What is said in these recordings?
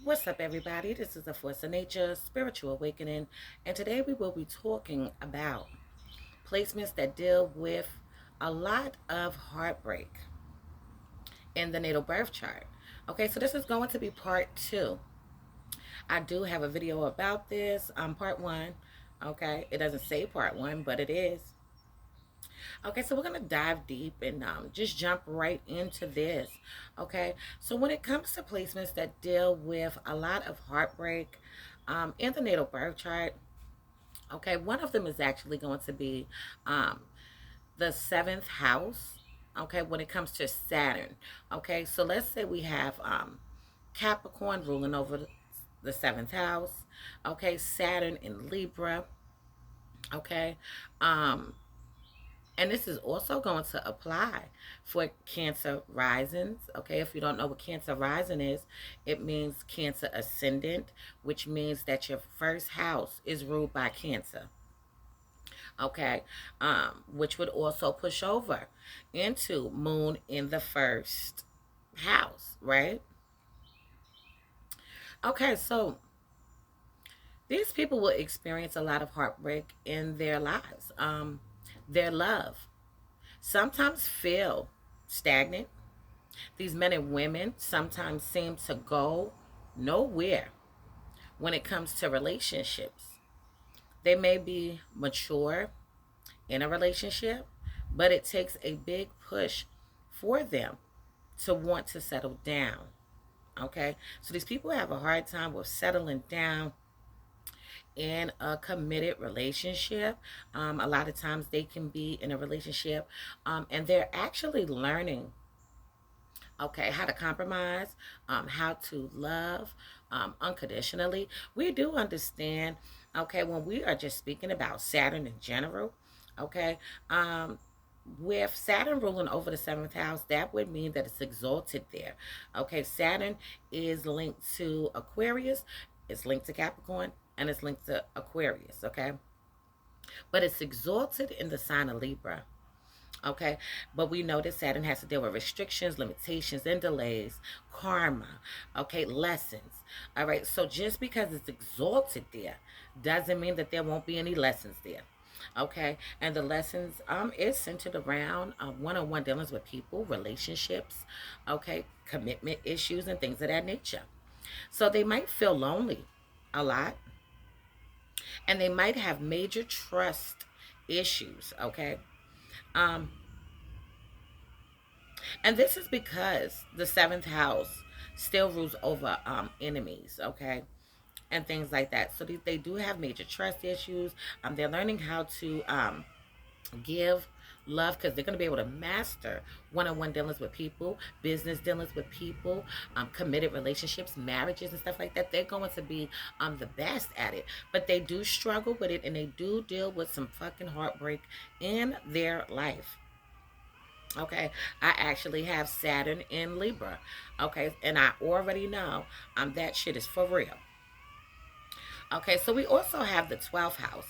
What's up, everybody? This is the Force of Nature Spiritual Awakening, and today we will be talking about placements that deal with a lot of heartbreak in the natal birth chart. Okay, so this is going to be part two. I do have a video about this, part one. Okay, it doesn't say part one, but it is. Okay, so we're going to dive deep and just jump right into this. Okay, so when it comes to placements that deal with a lot of heartbreak in the natal birth chart, okay, one of them is actually going to be um, the seventh house. Okay, when it comes to Saturn. Okay, so let's say we have Capricorn ruling over the seventh house. Okay, Saturn in Libra. Okay, um, and this is also going to apply for Cancer risings. Okay, if you don't know what Cancer rising is, it means Cancer ascendant, which means that your first house is ruled by Cancer. Okay, which would also push over into Moon in the first house, right? Okay, so these people will experience a lot of heartbreak in their lives. Their love sometimes feel stagnant. These men and women sometimes seem to go nowhere when it comes to relationships. They may be mature in a relationship, but it takes a big push for them to want to settle down. Okay? So these people have a hard time with settling down in a committed relationship. A lot of times they can be in a relationship and they're actually learning, okay, how to compromise, how to love unconditionally. We do understand, okay, when we are just speaking about Saturn in general, okay, with Saturn ruling over the seventh house, that would mean that it's exalted there. Okay, Saturn is linked to Aquarius, it's linked to Capricorn, and it's linked to Aquarius, okay? But it's exalted in the sign of Libra. Okay, but we know that Saturn has to deal with restrictions, limitations, and delays, karma, okay, lessons. All right, so just because it's exalted there doesn't mean that there won't be any lessons there. Okay, and the lessons is centered around one-on-one dealings with people, relationships, okay, commitment issues, and things of that nature. So they might feel lonely a lot, and they might have major trust issues. Okay, um, and this is because the seventh house still rules over enemies, okay, and things like that. So they do have major trust issues. They're learning how to give love because they're going to be able to master one-on-one dealings with people, business dealings with people, committed relationships, marriages, and stuff like that. They're going to be the best at it, but they do struggle with it, and they do deal with some fucking heartbreak in their life. Okay, I actually have Saturn in Libra. Okay, and I already know that shit is for real. Okay, so we also have the 12th house.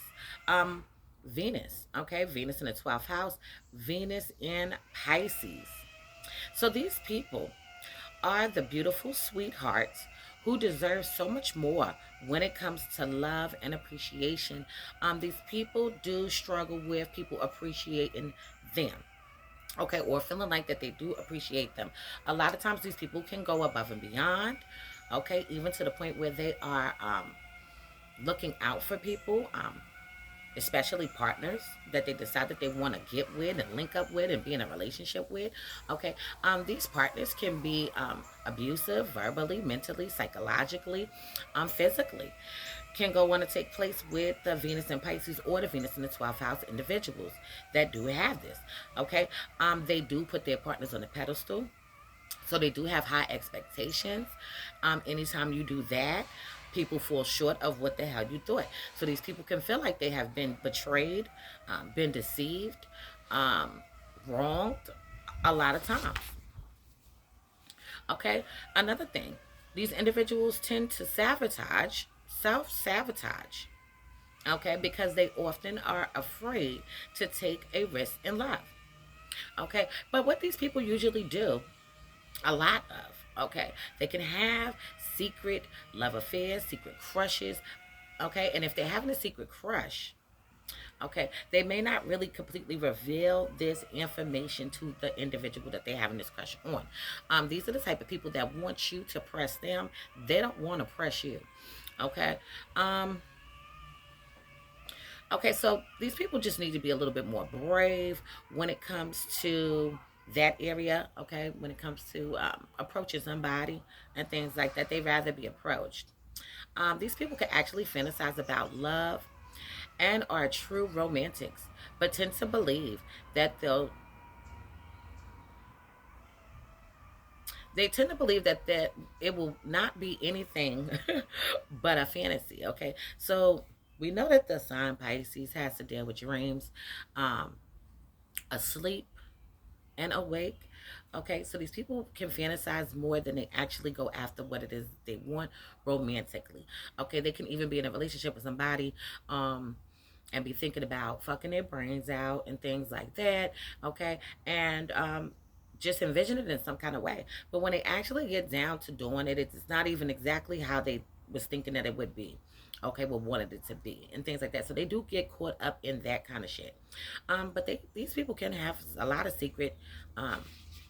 Venus. Okay, Venus in the 12th house, Venus in Pisces. So these people are the beautiful sweethearts who deserve so much more when it comes to love and appreciation. These people do struggle with people appreciating them, okay, or feeling like that they do appreciate them. A lot of times these people can go above and beyond, okay, even to the point where they are looking out for people, especially partners that they decide that they want to get with and link up with and be in a relationship with. Okay, these partners can be abusive verbally, mentally, psychologically, physically. Can go on to take place with the Venus in Pisces or the Venus in the 12th house individuals that do have this. Okay, they do put their partners on a pedestal. So they do have high expectations. Anytime you do that, people fall short of what the hell you thought. So these people can feel like they have been betrayed, been deceived, wronged a lot of times. Okay, another thing, these individuals tend to self sabotage. Okay, because they often are afraid to take a risk in love. Okay, but what these people usually do a lot of. Okay, they can have secret love affairs, secret crushes. Okay, and if they're having a secret crush, okay, they may not really completely reveal this information to the individual that they're having this crush on. These are the type of people that want you to press them. They don't want to press you. Okay. Okay, so these people just need to be a little bit more brave when it comes to that area. Okay, when it comes to approaching somebody and things like that, they rather be approached. These people can actually fantasize about love and are true romantics, but tend to believe that they tend to believe that it will not be anything but a fantasy. Okay, so we know that the sign Pisces has to deal with dreams, um, asleep and awake. Okay, so these people can fantasize more than they actually go after what it is they want romantically. Okay, they can even be in a relationship with somebody, and be thinking about fucking their brains out and things like that. Okay, and just envision it in some kind of way. But when they actually get down to doing it, it's not even exactly how they was thinking that it would be. Okay, well, wanted it to be and things like that. So they do get caught up in that kind of shit. But these people can have a lot of secret um,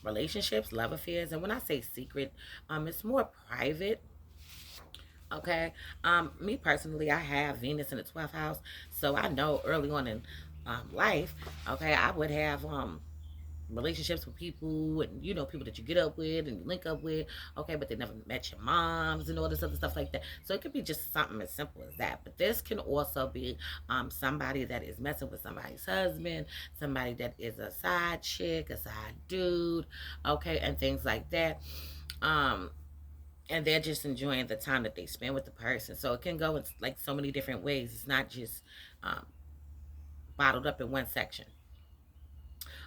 relationships, love affairs, and when I say secret, it's more private. Okay, me personally, I have Venus in the 12th house, so I know early on in life, okay, I would have relationships with people, and people that you get up with and you link up with, okay, but they never met your moms and all this other stuff like that. So it could be just something as simple as that. But this can also be somebody that is messing with somebody's husband, somebody that is a side chick, a side dude, okay, and things like that. Um, and they're just enjoying the time that they spend with the person. So it can go in like so many different ways. It's not just um, bottled up in one section.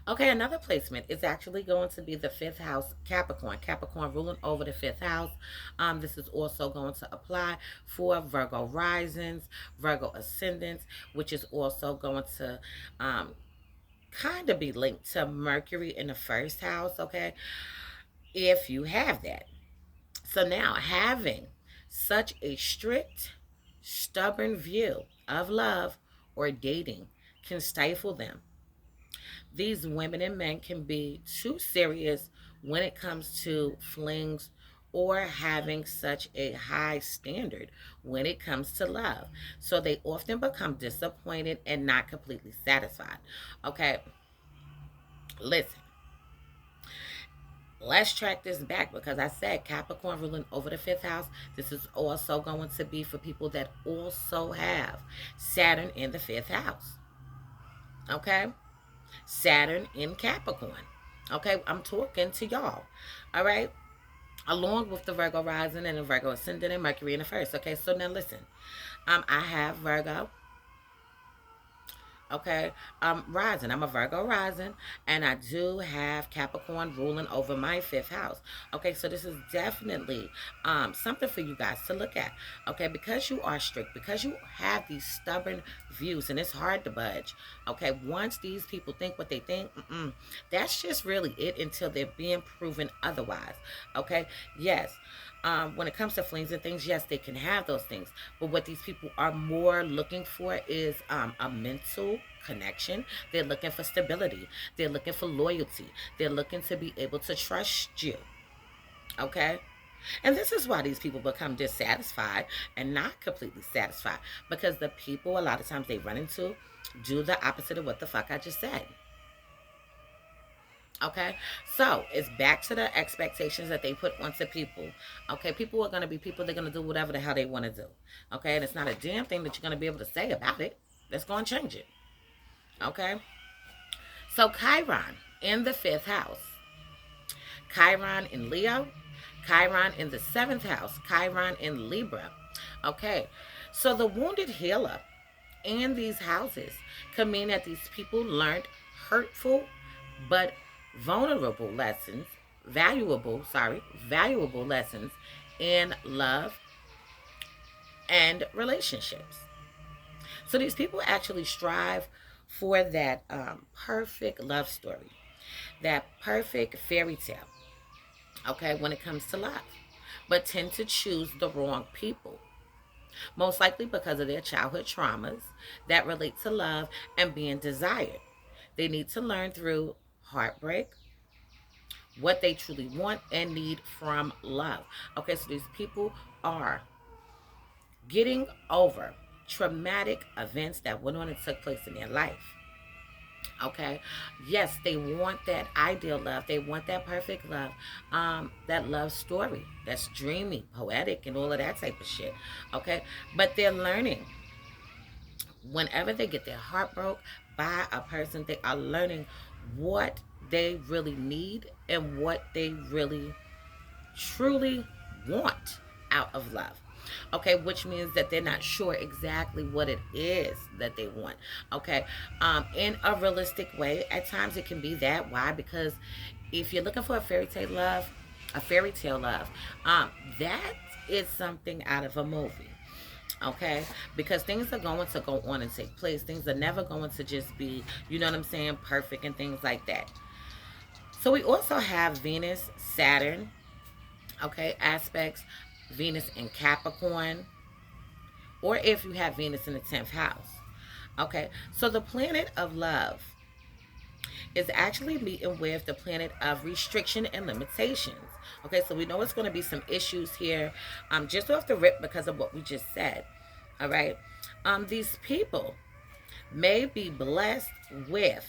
Okay, another placement is actually going to be the fifth house, Capricorn. Capricorn ruling over the fifth house. This is also going to apply for Virgo risings, Virgo ascendants, which is also going to kind of be linked to Mercury in the first house, okay? If you have that. So now, having such a strict, stubborn view of love or dating can stifle them. These women and men can be too serious when it comes to flings or having such a high standard when it comes to love. So they often become disappointed and not completely satisfied. Okay, listen. Let's track this back because I said Capricorn ruling over the fifth house. This is also going to be for people that also have Saturn in the fifth house. Okay? Saturn in Capricorn. Okay? I'm talking to y'all. All right? Along with the Virgo rising and the Virgo ascendant and Mercury in the first. Okay? So now listen. I have Virgo. Okay, rising. I'm a Virgo rising, and I do have Capricorn ruling over my fifth house. Okay, so this is definitely something for you guys to look at. Okay, because you are strict, because you have these stubborn views, and it's hard to budge. Okay, once these people think what they think, that's just really it until they're being proven otherwise. Okay, yes. When it comes to flings and things, yes, they can have those things. But what these people are more looking for is a mental connection. They're looking for stability. They're looking for loyalty. They're looking to be able to trust you. Okay? And this is why these people become dissatisfied and not completely satisfied. Because the people, a lot of times, they run into do the opposite of what the fuck I just said. Okay, so it's back to the expectations that they put onto people. Okay, people are going to be people, they're going to do whatever the hell they want to do. Okay, and it's not a damn thing that you're going to be able to say about it. That's going to change it. Okay, so Chiron in the fifth house, Chiron in Leo, Chiron in the seventh house, Chiron in Libra. Okay, so the wounded healer in these houses could mean that these people learned hurtful but vulnerable lessons, valuable lessons in love and relationships. So these people actually strive for that perfect love story, that perfect fairy tale. okay, when it comes to love, but tend to choose the wrong people, most likely because of their childhood traumas that relate to love and being desired. They need to learn through heartbreak what they truly want and need from love. Okay, so these people are getting over traumatic events that went on and took place in their life. Okay, yes, they want that ideal love, they want that perfect love, that love story that's dreamy, poetic, and all of that type of shit. Okay, but they're learning whenever they get their heart broke by a person, they are learning what they really need and what they really truly want out of love. Okay, which means that they're not sure exactly what it is that they want. Okay, in a realistic way, at times it can be that. Why? Because if you're looking for a fairy tale love, that is something out of a movie. Okay, because things are going to go on and take place. Things are never going to just be, you know what I'm saying, perfect and things like that. So we also have Venus, Saturn, okay, aspects, Venus in Capricorn, or if you have Venus in the 10th house. Okay, so the planet of love is actually meeting with the planet of restriction and limitations. Okay, so we know it's going to be some issues here, just off the rip because of what we just said. All right, these people may be blessed with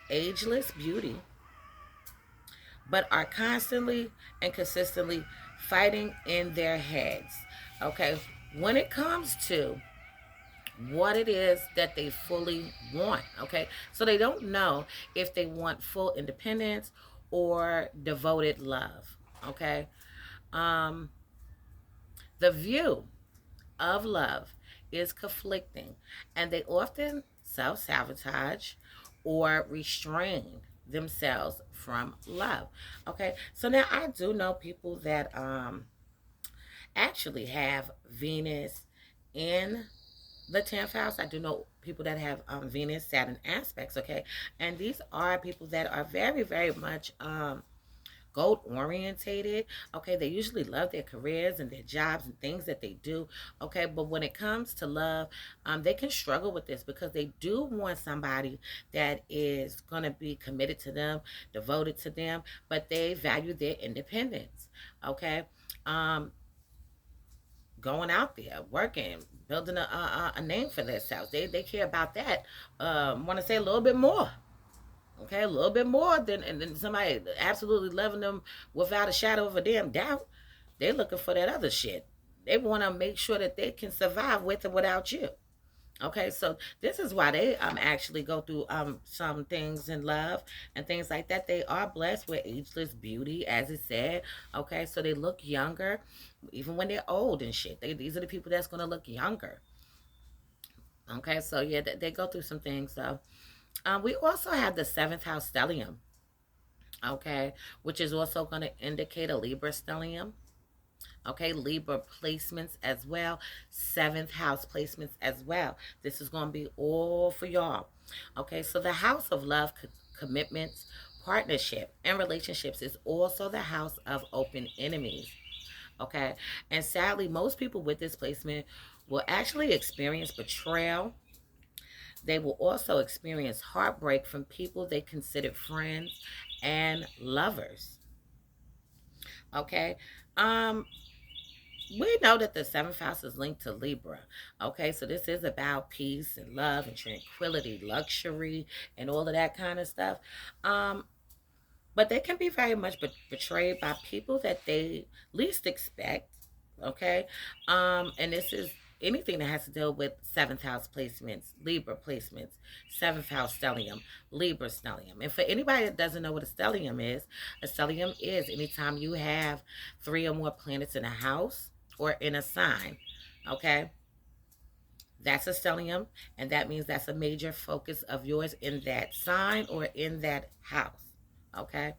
ageless beauty, but are constantly and consistently fighting in their heads. Okay, when it comes to what it is that they fully want. Okay, so they don't know if they want full independence or devoted love. Okay, um, the view of love is conflicting, and they often self sabotage or restrain themselves from love. Okay, so now I do know people that actually have Venus in the 10th house. I do know people that have Venus Saturn aspects. Okay, and these are people that are very very much goal orientated. Okay, they usually love their careers and their jobs and things that they do. Okay, but when it comes to love, they can struggle with this because they do want somebody that is going to be committed to them, devoted to them, but they value their independence. Okay, um going out there, working, building a name for themselves. They care about that. Want to say a little bit more. Okay, a little bit more than somebody absolutely loving them without a shadow of a damn doubt. They're looking for that other shit. They want to make sure that they can survive with or without you. Okay, so this is why they actually go through some things in love and things like that. They are blessed with ageless beauty, as it said. Okay, so they look younger, even when they're old and shit. These are the people that's gonna look younger. Okay, so yeah, they go through some things though. We also have the seventh house stellium. Okay, which is also going to indicate a Libra stellium. Okay, Libra placements as well, seventh house placements as well. This is going to be all for y'all. Okay, so the house of love, commitments, partnership, and relationships is also the house of open enemies. Okay, and sadly, most people with this placement will actually experience betrayal. They will also experience heartbreak from people they considered friends and lovers. Okay, um, we know that the seventh house is linked to Libra. Okay, so this is about peace and love and tranquility, luxury, and all of that kind of stuff. Um, but they can be very much betrayed by people that they least expect. Okay, and this is anything that has to deal with seventh house placements, Libra placements, seventh house stellium, Libra stellium. And for anybody that doesn't know what a stellium is anytime you have three or more planets in a house or in a sign. Okay, that's a stellium, and that means that's a major focus of yours in that sign or in that house. Okay.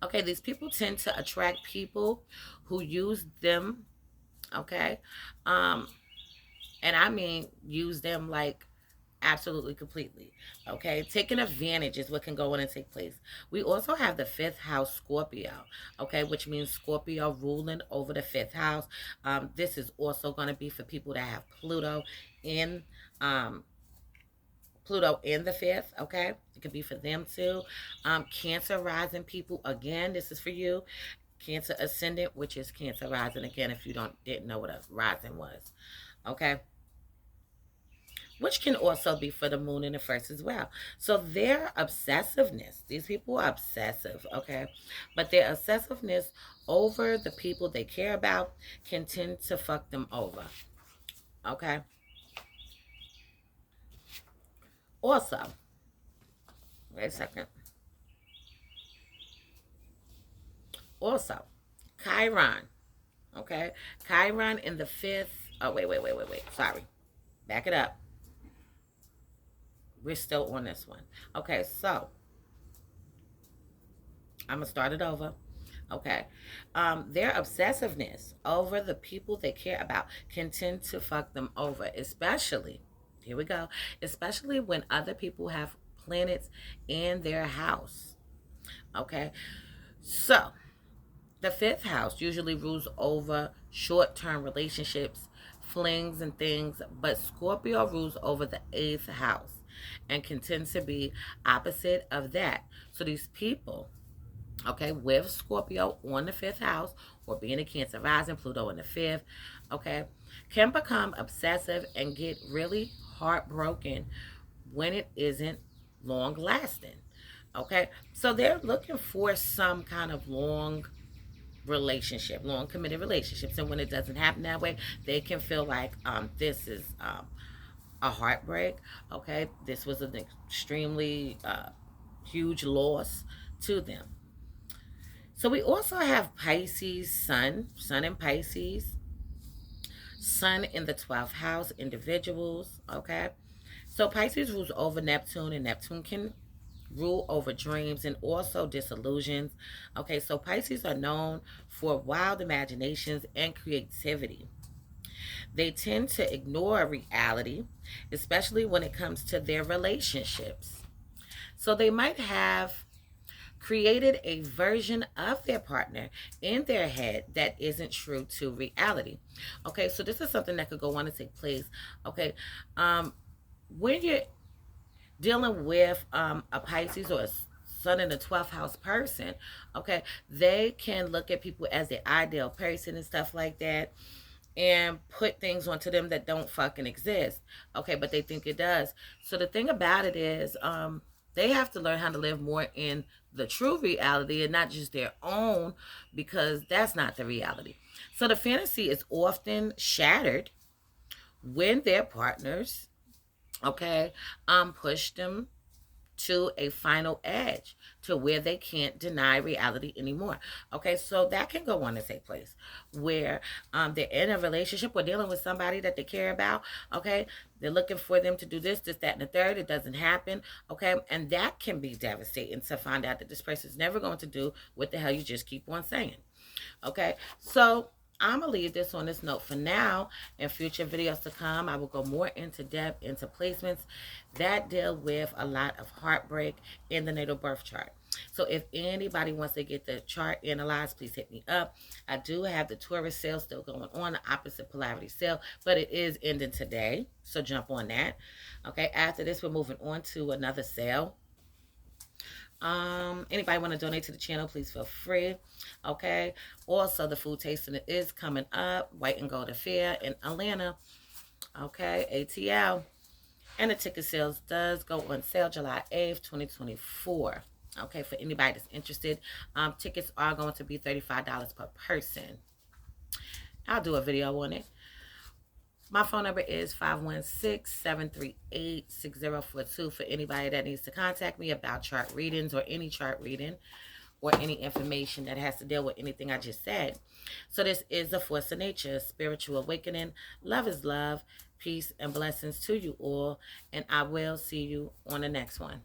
Okay, these people tend to attract people who use them. Okay. Um, and I mean use them like Absolutely, completely. Okay, taking advantage is what can go on and take place. We also have the fifth house Scorpio, okay, which means Scorpio ruling over the fifth house. This is also going to be for people that have in um, Pluto in the fifth, okay? It could be for them too. Cancer rising people, again, this is for you. Cancer ascendant, which is Cancer rising, again, if you didn't know what a rising was, okay? Which can also be for the moon in the first as well. So their obsessiveness, these people are obsessive, okay? But their obsessiveness over the people they care about can tend to fuck them over, okay? Also, wait a second. Also, Chiron, okay? Chiron in the fifth. Oh, wait. Sorry. Back it up. We're still on this one. Okay, so I'm going to start it over. Okay. Their obsessiveness over the people they care about can tend to fuck them over, especially, here we go, especially when other people have planets in their house. Okay. So, the fifth house usually rules over short term relationships, flings, and things, but Scorpio rules over the eighth house and can tend to be opposite of that. So, these people, okay, with Scorpio on the fifth house or being a Cancer rising, Pluto in the fifth, okay, can become obsessive and get really heartbroken when it isn't long lasting. Okay, so they're looking for some kind of long committed relationships, and when it doesn't happen that way, they can feel like this is a heartbreak. Okay, this was an extremely huge loss to them. So we also have Pisces sun in Pisces, sun in the 12th house, individuals, okay? So Pisces rules over Neptune, and Neptune can rule over dreams and also disillusions. Okay, so Pisces are known for wild imaginations and creativity. They tend to ignore reality, especially when it comes to their relationships. So they might have created a version of their partner in their head that isn't true to reality. Okay, so this is something that could go on to take place. Okay, when you're dealing with a Pisces or a sun in the 12th house person, okay, they can look at people as their ideal person and stuff like that and put things onto them that don't fucking exist. Okay, but they think it does. So the thing about it is, they have to learn how to live more in the true reality and not just their own, because that's not the reality. So the fantasy is often shattered when their partners, okay, push them to a final edge to where they can't deny reality anymore. Okay, so that can go on to take place where they're in a relationship or dealing with somebody that they care about. Okay, they're looking for them to do this, that, and the third. It doesn't happen. Okay, and that can be devastating to find out that this person's never going to do what the hell you just keep on saying. Okay, so I'm going to leave this on this note for now. In future videos to come, I will go more into depth into placements that deal with a lot of heartbreak in the natal birth chart. So if anybody wants to get the chart analyzed, please hit me up. I do have the Taurus sale still going on, the opposite polarity sale, but it is ending today. So jump on that. Okay, after this, we're moving on to another sale. Anybody want to donate to the channel, please feel free. Okay, also the food tasting is coming up, White and Gold Affair in Atlanta. Okay, ATL, and the ticket sales does go on sale July 8th 2024. Okay, for anybody that's interested, tickets are going to be $35 per person. I'll do a video on it. My phone number is 516-738-6042 for anybody that needs to contact me about chart readings or any chart reading or any information that has to deal with anything I just said. So this is the Force of Nature, Spiritual Awakening. Love is love. Peace and blessings to you all. And I will see you on the next one.